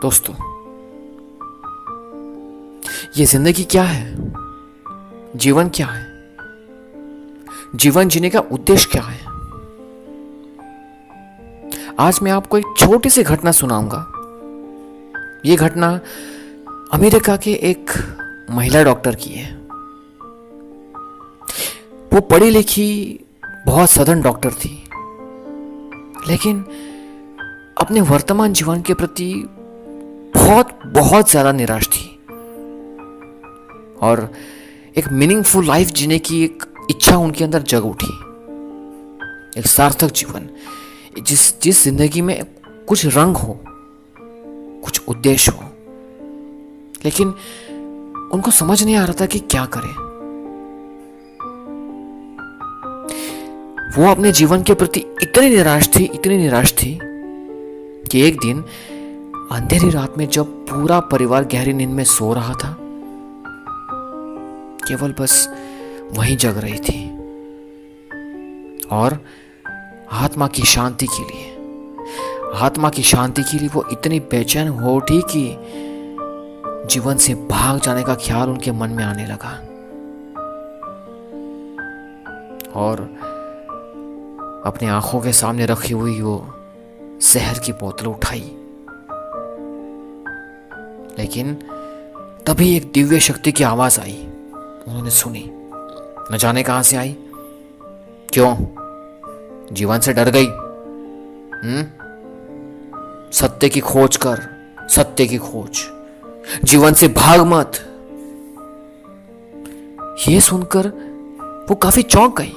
दोस्तों, ये जिंदगी क्या है? जीवन क्या है? जीवन जीने का उद्देश्य क्या है? आज मैं आपको एक छोटी सी घटना सुनाऊंगा। ये घटना अमेरिका के एक महिला डॉक्टर की है। वो पढ़ी लिखी बहुत सधन डॉक्टर थी, लेकिन अपने वर्तमान जीवन के प्रति बहुत ज्यादा निराश थी और एक मीनिंगफुल लाइफ जीने की एक इच्छा उनके अंदर जग उठी। एक सार्थक जीवन, जिस जिंदगी में कुछ रंग हो, कुछ उद्देश्य हो। लेकिन उनको समझ नहीं आ रहा था कि क्या करें। वो अपने जीवन के प्रति इतनी निराश थी कि एक दिन अंधेरी रात में जब पूरा परिवार गहरी नींद में सो रहा था, केवल बस वहीं जग रही थी और आत्मा की शांति के लिए वो इतनी बेचैन हो उठी कि जीवन से भाग जाने का ख्याल उनके मन में आने लगा और अपने आंखों के सामने रखी हुई वो जहर की बोतल उठाई। लेकिन तभी एक दिव्य शक्ति की आवाज आई। उन्होंने सुनी, न जाने कहां से आई। क्यों? जीवन से डर गई? सत्य की खोज कर, सत्य की खोज, जीवन से भाग मत। यह सुनकर वो काफी चौंक गई।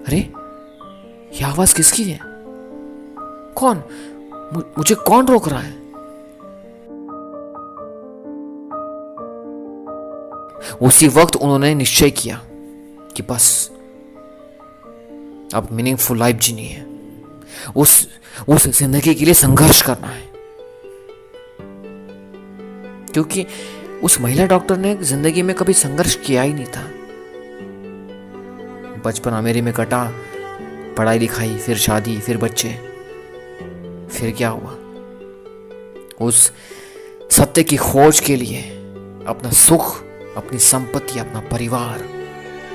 अरे, यह आवाज किसकी है? कौन? मुझे कौन रोक रहा है? उसी वक्त उन्होंने निश्चय किया कि बस अब मीनिंगफुल लाइफ जीनी है, उस जिंदगी के लिए संघर्ष करना है। क्योंकि उस महिला डॉक्टर ने जिंदगी में कभी संघर्ष किया ही नहीं था। बचपन अमेरी में कटा, पढ़ाई लिखाई, फिर शादी, फिर बच्चे, फिर क्या हुआ? उस सत्य की खोज के लिए अपना सुख, अपनी संपत्ति, अपना परिवार,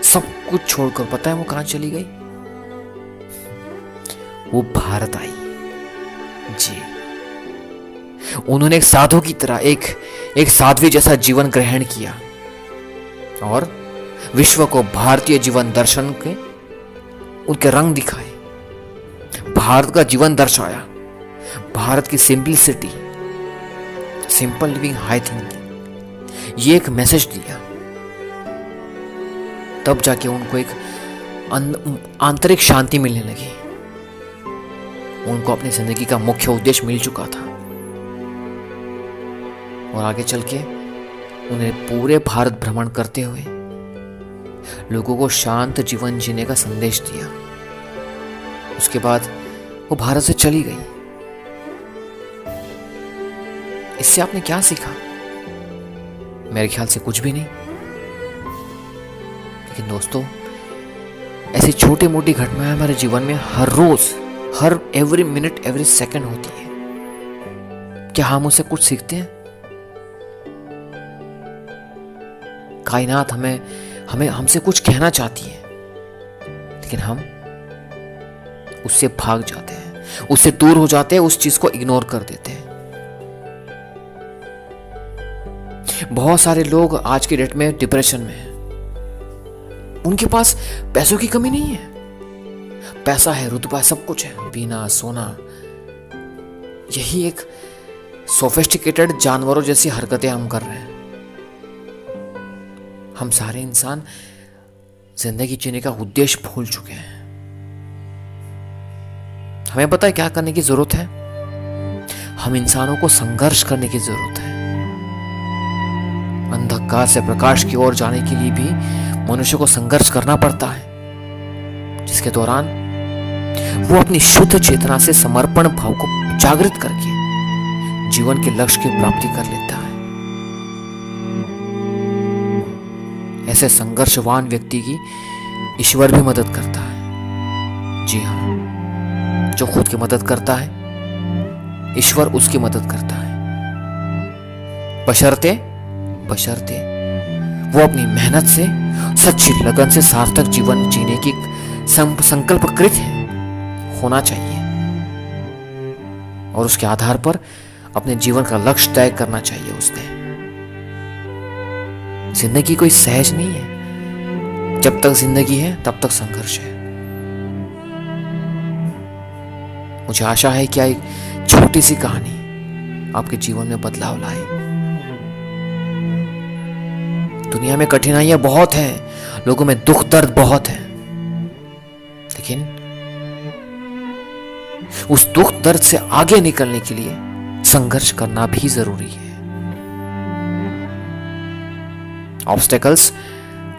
सब कुछ छोड़कर पता है वो कहां चली गई? वो भारत आई। जी, उन्होंने एक साधु की तरह, एक साध्वी जैसा जीवन ग्रहण किया और विश्व को भारतीय जीवन दर्शन के उनके रंग दिखाए, भारत का जीवन दर्शाया, भारत की simplicity, simple living, high thinking, ये एक मैसेज दिया। तब जाके उनको एक आंतरिक शांति मिलने लगी। उनको अपनी जिंदगी का मुख्य उद्देश्य मिल चुका था और आगे चल के उन्हें पूरे भारत भ्रमण करते हुए लोगों को शांत जीवन जीने का संदेश दिया। उसके बाद वो भारत से चली गई। इससे आपने क्या सीखा? मेरे ख्याल से कुछ भी नहीं। लेकिन दोस्तों, ऐसी छोटी मोटी घटनाएं हमारे जीवन में हर रोज, हर एवरी मिनट, एवरी सेकंड होती है। क्या हम उससे कुछ सीखते हैं? कायनात हमें हमसे कुछ कहना चाहती है, लेकिन हम उससे भाग जाते हैं, उससे दूर हो जाते हैं, उस चीज को इग्नोर कर देते हैं। बहुत सारे लोग आज की डेट में डिप्रेशन में हैं। उनके पास पैसों की कमी नहीं है, पैसा है, रुतबा, सब कुछ है, पीना, सोना। यही एक सोफिस्टिकेटेड जानवरों जैसी हरकतें हम कर रहे हैं। हम सारे इंसान जिंदगी जीने का उद्देश्य भूल चुके हैं। हमें पता है क्या करने की जरूरत है? हम इंसानों को संघर्ष करने की जरूरत है। अंधकार से प्रकाश की ओर जाने के लिए भी मनुष्य को संघर्ष करना पड़ता है, जिसके दौरान वो अपनी शुद्ध चेतना से समर्पण भाव को जागृत करके जीवन के लक्ष्य की प्राप्ति कर लेता है। ऐसे संघर्षवान व्यक्ति की ईश्वर भी मदद करता है। जी हाँ, जो खुद की मदद करता है, ईश्वर उसकी मदद करता है। बशर्ते बशर्ते वो अपनी मेहनत से, सच्ची लगन से सार्थक जीवन जीने की संकल्प कृत होना चाहिए और उसके आधार पर अपने जीवन का लक्ष्य तय करना चाहिए उसने। जिंदगी कोई सहज नहीं है। जब तक जिंदगी है तब तक संघर्ष है। मुझे आशा है कि एक छोटी सी कहानी आपके जीवन में बदलाव लाए। दुनिया में कठिनाइयां बहुत हैं, लोगों में दुख दर्द बहुत है, लेकिन उस दुख दर्द से आगे निकलने के लिए संघर्ष करना भी जरूरी है। Obstacles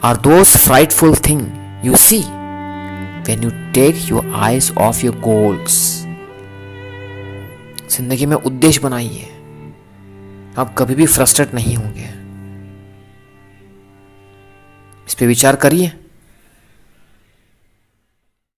are those frightful things you see when you take your eyes off your goals. जिंदगी में उद्देश्य बनाइए, आप कभी भी फ्रस्ट्रेट नहीं होंगे। इस पे विचार करिए।